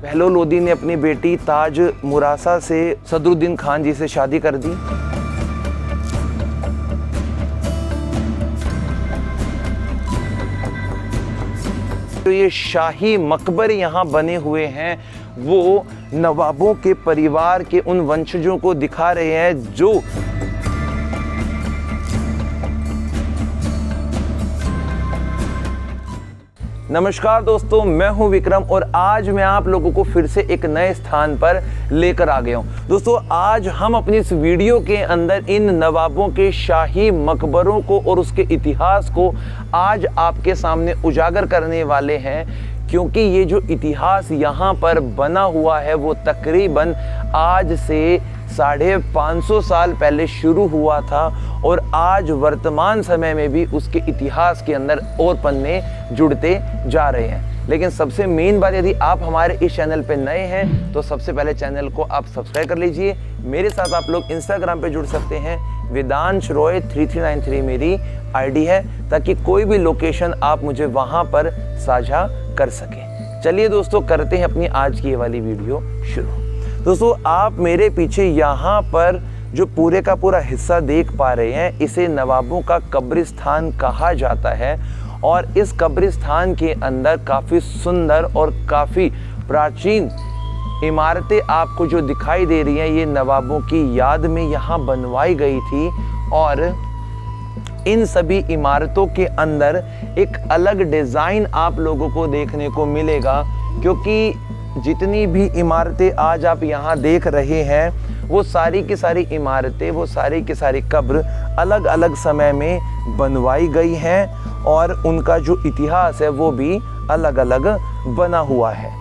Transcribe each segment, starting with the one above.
पहलो लोदी ने अपनी बेटी ताज मुरासा से सदरुद्दीन खान जी से शादी कर दी। तो ये शाही मकबरे यहाँ बने हुए हैं, वो नवाबों के परिवार के उन वंशजों को दिखा रहे हैं जो नमस्कार दोस्तों, मैं हूं विक्रम और आज मैं आप लोगों को फिर से एक नए स्थान पर लेकर आ गया हूं। दोस्तों, आज हम अपनी इस वीडियो के अंदर इन नवाबों के शाही मकबरों को और उसके इतिहास को आज आपके सामने उजागर करने वाले हैं, क्योंकि ये जो इतिहास यहाँ पर बना हुआ है वो तकरीबन आज से 550 साल पहले शुरू हुआ था और आज वर्तमान समय में भी उसके इतिहास के अंदर और पन्ने जुड़ते जा रहे हैं। लेकिन सबसे मेन बात, यदि आप हमारे इस चैनल पे नए हैं तो सबसे पहले चैनल को आप सब्सक्राइब कर लीजिए। मेरे साथ आप लोग इंस्टाग्राम पे जुड़ सकते हैं, वेदांश रॉय 3393 मेरी आईडी है, ताकि कोई भी लोकेशन आप मुझे वहाँ पर साझा कर सकें। चलिए दोस्तों, करते हैं अपनी आज की ये वाली वीडियो शुरू। दोस्तों, आप मेरे पीछे यहाँ पर जो पूरे का पूरा हिस्सा देख पा रहे हैं, इसे नवाबों का कब्रिस्तान कहा जाता है और इस कब्रिस्तान के अंदर काफ़ी सुंदर और काफ़ी प्राचीन इमारतें आपको जो दिखाई दे रही हैं, ये नवाबों की याद में यहाँ बनवाई गई थी। और इन सभी इमारतों के अंदर एक अलग डिज़ाइन आप लोगों को देखने को मिलेगा, क्योंकि जितनी भी इमारतें आज आप यहाँ देख रहे हैं वो सारी की सारी इमारतें, वो सारी की सारी कब्र अलग अलग समय में बनवाई गई हैं और उनका जो इतिहास है वो भी अलग अलग बना हुआ है।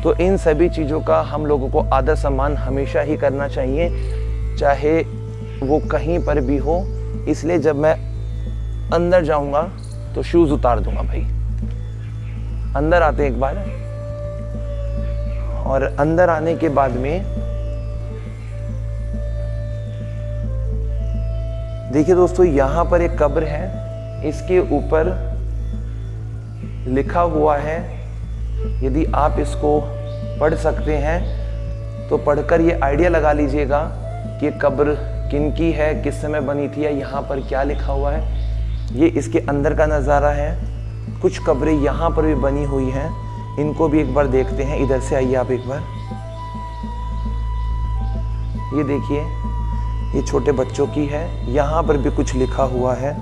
तो इन सभी चीज़ों का हम लोगों को आदर सम्मान हमेशा ही करना चाहिए, चाहे वो कहीं पर भी हो। इसलिए जब मैं अंदर जाऊंगा तो शूज़ उतार दूंगा भाई। अंदर आते हैं एक बार, और अंदर आने के बाद में देखिए दोस्तों, यहाँ पर एक कब्र है, इसके ऊपर लिखा हुआ है। यदि आप इसको पढ़ सकते हैं तो पढ़कर ये आइडिया लगा लीजिएगा कि ये कब्र किनकी है, किस समय बनी थी, या यहाँ पर क्या लिखा हुआ है। ये इसके अंदर का नज़ारा है। कुछ कब्रें यहाँ पर भी बनी हुई हैं, इनको भी एक बार देखते हैं। इधर से आइए आप एक बार। ये देखिए, ये छोटे बच्चों की है, यहाँ पर भी कुछ लिखा हुआ है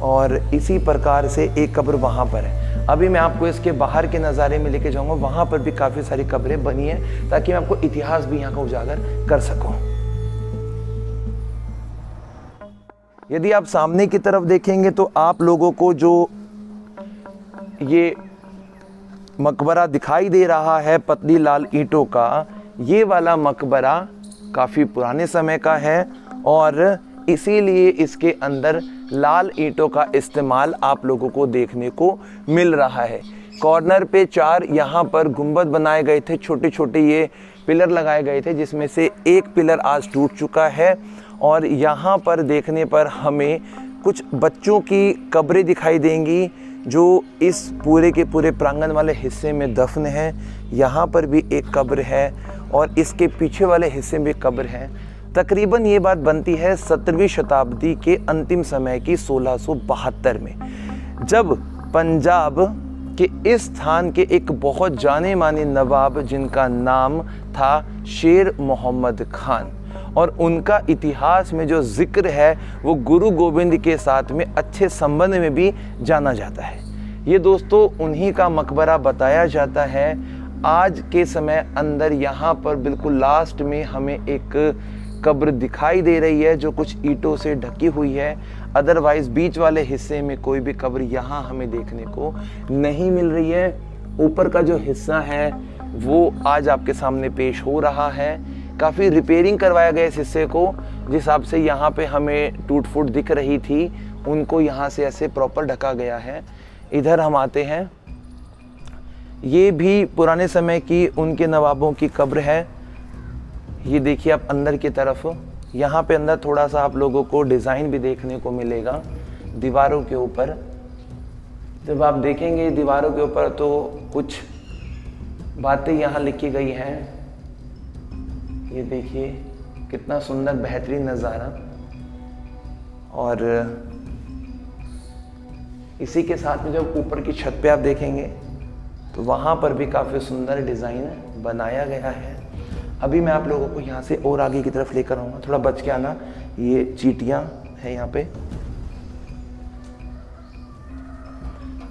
और इसी प्रकार से एक कब्र वहाँ पर है। अभी मैं आपको इसके बाहर के नज़ारे में लेके जाऊँगा, वहाँ पर भी काफ़ी सारी कब्रें बनी हैं, ताकि मैं आपको इतिहास भी यहाँ का उजागर कर सकूँ। यदि आप सामने की तरफ देखेंगे तो आप लोगों को जो ये मकबरा दिखाई दे रहा है पतली लाल ईंटों का, ये वाला मकबरा काफ़ी पुराने समय का है और इसीलिए इसके अंदर लाल ईंटों का इस्तेमाल आप लोगों को देखने को मिल रहा है। कॉर्नर पे 4 यहाँ पर गुंबद बनाए गए थे, छोटे छोटे ये पिलर लगाए गए थे, जिसमें से एक पिलर आज टूट चुका है। और यहाँ पर देखने पर हमें कुछ बच्चों की कब्रें दिखाई देंगी जो इस पूरे के पूरे प्रांगण वाले हिस्से में दफन है। यहाँ पर भी एक कब्र है और इसके पीछे वाले हिस्से में कब्र है। तकरीबन ये बात बनती है 17वीं शताब्दी के अंतिम समय की 1672 में, जब पंजाब के इस स्थान के एक बहुत जाने माने नवाब, जिनका नाम था शेर मोहम्मद खान, और उनका इतिहास में जो जिक्र है वो गुरु गोविंद के साथ में अच्छे संबंध में भी जाना जाता है। ये दोस्तों उन्हीं का मकबरा बताया जाता है। आज के समय अंदर यहाँ पर बिल्कुल लास्ट में हमें एक कब्र दिखाई दे रही है जो कुछ ईंटों से ढकी हुई है। अदरवाइज बीच वाले हिस्से में कोई भी कब्र यहाँ हमें देखने को नहीं मिल रही है। ऊपर का जो हिस्सा है वो आज आपके सामने पेश हो रहा है। काफ़ी रिपेयरिंग करवाया गया इस हिस्से को, जिस हिसाब से यहाँ पे हमें टूट फूट दिख रही थी उनको यहाँ से ऐसे प्रॉपर ढका गया है। इधर हम आते हैं, ये भी पुराने समय की उनके नवाबों की कब्र है। ये देखिए आप अंदर की तरफ, यहाँ पे अंदर थोड़ा सा आप लोगों को डिज़ाइन भी देखने को मिलेगा दीवारों के ऊपर। जब आप देखेंगे दीवारों के ऊपर तो कुछ बातें यहाँ लिखी गई हैं। ये देखिए कितना सुंदर बेहतरीन नज़ारा। और इसी के साथ में जब ऊपर की छत पे आप देखेंगे तो वहाँ पर भी काफ़ी सुंदर डिज़ाइन बनाया गया है। अभी मैं आप लोगों को यहाँ से और आगे की तरफ लेकर आऊँगा, थोड़ा बच के आना। ये चींटियाँ हैं यहाँ पे।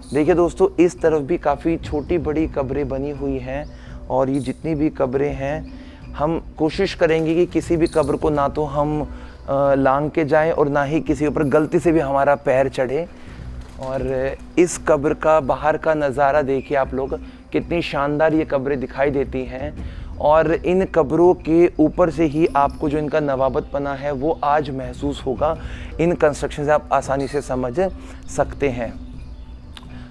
देखिए दोस्तों, इस तरफ भी काफ़ी छोटी बड़ी कब्रें बनी हुई हैं। और ये जितनी भी कब्रें हैं, हम कोशिश करेंगे कि किसी भी कब्र को ना तो हम लांग के जाएं और ना ही किसी ऊपर गलती से भी हमारा पैर चढ़े। और इस कब्र का बाहर का नज़ारा देखिए आप लोग, कितनी शानदार ये कब्रें दिखाई देती हैं। और इन कब्रों के ऊपर से ही आपको जो इनका नवाबतपना है वो आज महसूस होगा। इन कंस्ट्रक्शन से आप आसानी से समझ सकते हैं।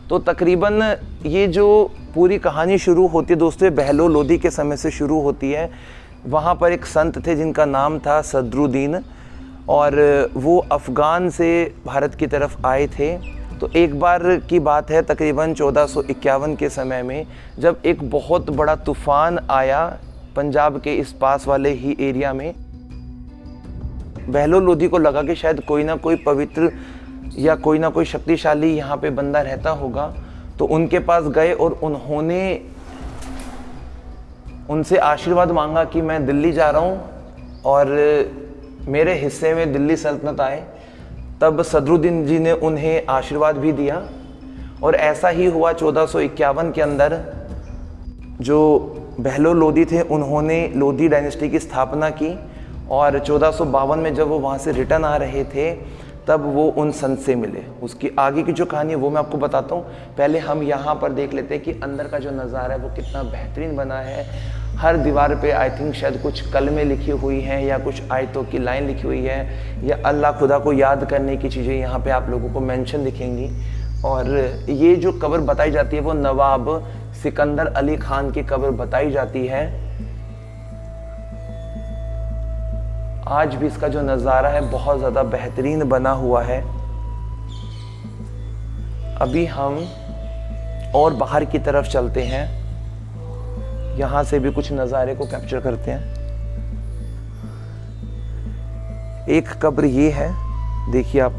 तो तकरीबन ये जो पूरी कहानी शुरू होती है दोस्तों, बहलोल लोदी के समय से शुरू होती है। वहाँ पर एक संत थे जिनका नाम था सदरुद्दीन, और वो अफ़गान से भारत की तरफ आए थे। तो एक बार की बात है, तकरीबन 1451 के समय में, जब एक बहुत बड़ा तूफ़ान आया पंजाब के इस पास वाले ही एरिया में। बहलोल लोदी को लगा कि शायद कोई ना कोई पवित्र या कोई ना कोई शक्तिशाली यहाँ पे बंदा रहता होगा। तो उनके पास गए और उन्होंने उनसे आशीर्वाद मांगा कि मैं दिल्ली जा रहा हूँ और मेरे हिस्से में दिल्ली सल्तनत आए। तब सदरुद्दीन जी ने उन्हें आशीर्वाद भी दिया और ऐसा ही हुआ। 1451 के अंदर जो बहलोल लोदी थे उन्होंने लोदी डायनेस्टी की स्थापना की। और 1452 में जब वो वहाँ से रिटर्न आ रहे थे तब वो उन संत से मिले। उसकी आगे की जो कहानी है वो मैं आपको बताता हूँ। पहले हम यहाँ पर देख लेते हैं कि अंदर का जो नज़ारा है वो कितना बेहतरीन बना है। हर दीवार पे आई थिंक शायद कुछ कलमें लिखी हुई हैं या कुछ आयतों की लाइन लिखी हुई है या अल्लाह खुदा को याद करने की चीज़ें यहाँ पे आप लोगों को मेंशन दिखेंगी। और ये जो कब्र बताई जाती है वो नवाब सिकंदर अली खान की कब्र बताई जाती है। आज भी इसका जो नज़ारा है बहुत ज़्यादा बेहतरीन बना हुआ है। अभी हम और बाहर की तरफ चलते हैं, यहाँ से भी कुछ नज़ारे को कैप्चर करते हैं। एक कब्र ये है, देखिए आप,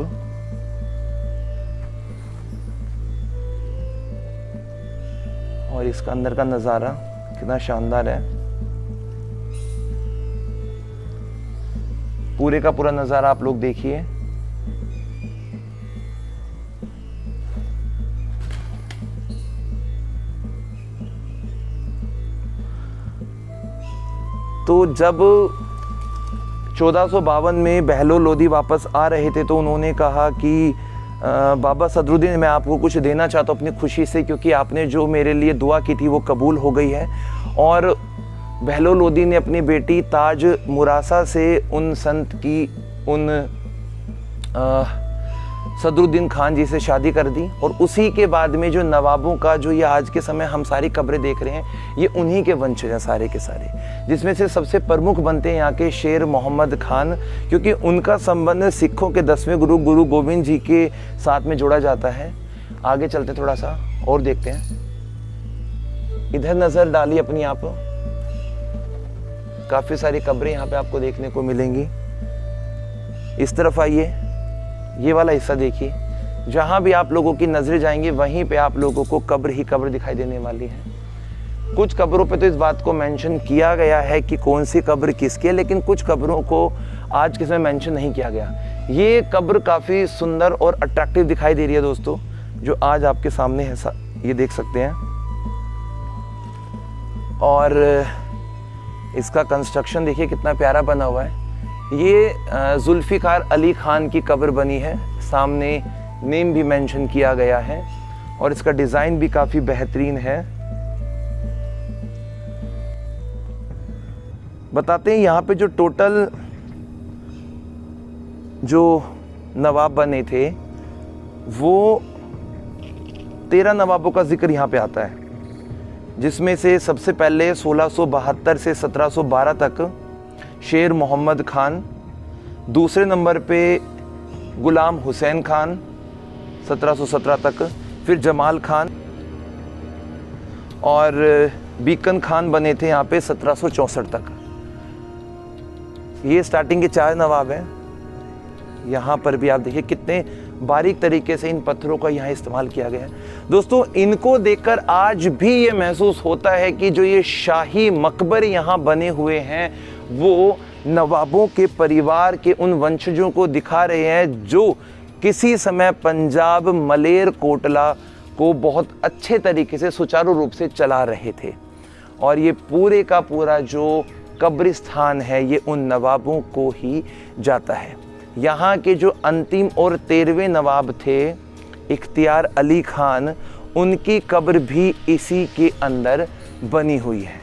और इसका अंदर का नज़ारा कितना शानदार है। पूरे का पूरा नज़ारा आप लोग देखिए। तो जब 1452 में बहलोल लोदी वापस आ रहे थे तो उन्होंने कहा कि बाबा सदरुद्दीन, मैं आपको कुछ देना चाहता हूँ अपनी खुशी से, क्योंकि आपने जो मेरे लिए दुआ की थी वो कबूल हो गई है। और बहलोल लोदी ने अपनी बेटी ताज मुरासा से उन संत की, उन सदरुद्दीन खान जी से शादी कर दी। और उसी के बाद में जो नवाबों का जो ये आज के समय हम सारी कब्रें देख रहे हैं ये उन्हीं के वंशज हैं सारे के सारे, जिसमें से सबसे प्रमुख बनते हैं यहाँ के शेर मोहम्मद खान, क्योंकि उनका संबंध सिखों के 10वें गुरु गुरु गोविंद जी के साथ में जोड़ा जाता है। आगे चलते थोड़ा सा और देखते हैं। इधर नज़र डालिए अपनी आप, काफ़ी सारी कब्रें यहाँ पे आपको देखने को मिलेंगी। इस तरफ आइए, ये वाला हिस्सा देखिए। जहाँ भी आप लोगों की नज़रें जाएंगी वहीं पे आप लोगों को कब्र ही कब्र दिखाई देने वाली है। कुछ कब्रों पे तो इस बात को मेंशन किया गया है कि कौन सी कब्र किसकी है, लेकिन कुछ कब्रों को आज के समय मेंशन नहीं किया गया। ये कब्र काफ़ी सुंदर और अट्रैक्टिव दिखाई दे रही है दोस्तों, जो आज आपके सामने है, ये देख सकते हैं। और इसका कंस्ट्रक्शन देखिए कितना प्यारा बना हुआ है। ये जुल्फ़िकार अली खान की कब्र बनी है, सामने नेम भी मेंशन किया गया है और इसका डिज़ाइन भी काफ़ी बेहतरीन है। बताते हैं यहाँ पे जो टोटल जो नवाब बने थे वो 13 नवाबों का जिक्र यहाँ पे आता है, जिसमें से सबसे पहले 1672 से 1712 तक शेर मोहम्मद खान, दूसरे नंबर पे गुलाम हुसैन खान 1717 तक, फिर जमाल खान, और बीकन खान बने थे यहाँ पे 1764 तक। ये स्टार्टिंग के 4 नवाब हैं। यहाँ पर भी आप देखिए कितने बारीक तरीके से इन पत्थरों का यहाँ इस्तेमाल किया गया है। दोस्तों, इनको देखकर आज भी ये महसूस होता है कि जो ये शाही मकबरे यहाँ बने हुए हैं वो नवाबों के परिवार के उन वंशजों को दिखा रहे हैं जो किसी समय पंजाब मलेर कोटला को बहुत अच्छे तरीके से सुचारू रूप से चला रहे थे। और ये पूरे का पूरा जो कब्रिस्तान है ये उन नवाबों को ही जाता है। यहाँ के जो अंतिम और 13वें नवाब थे इख्तियार अली खान, उनकी कब्र भी इसी के अंदर बनी हुई है।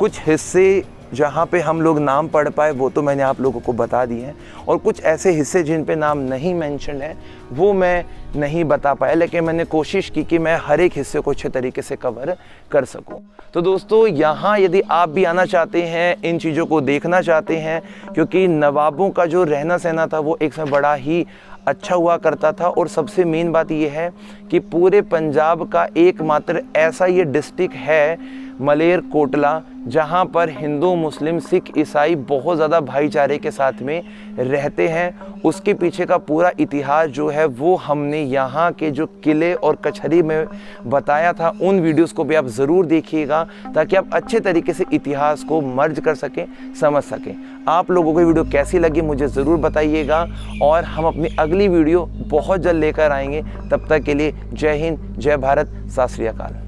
कुछ हिस्से जहाँ पे हम लोग नाम पढ़ पाए वो तो मैंने आप लोगों को बता दिए हैं, और कुछ ऐसे हिस्से जिन पे नाम नहीं मेंशन है वो मैं नहीं बता पाया, लेकिन मैंने कोशिश की कि मैं हर एक हिस्से को अच्छे तरीके से कवर कर सकूं। तो दोस्तों, यहाँ यदि आप भी आना चाहते हैं, इन चीज़ों को देखना चाहते हैं, क्योंकि नवाबों का जो रहना सहना था वो एक समय बड़ा ही अच्छा हुआ करता था। और सबसे मेन बात ये है कि पूरे पंजाब का एकमात्र ऐसा ये डिस्ट्रिक्ट है मलेर कोटला जहाँ पर हिंदू मुस्लिम सिख ईसाई बहुत ज़्यादा भाईचारे के साथ में रहते हैं। उसके पीछे का पूरा इतिहास जो है वो हमने यहाँ के जो किले और कचहरी में बताया था, उन वीडियोस को भी आप ज़रूर देखिएगा ताकि आप अच्छे तरीके से इतिहास को मर्ज कर सकें, समझ सकें। आप लोगों को ये वीडियो कैसी लगी मुझे ज़रूर बताइएगा, और हम अपनी अगली वीडियो बहुत जल्द लेकर आएंगे। तब तक के लिए जय हिंद, जय भारत, सत श्री अकाल।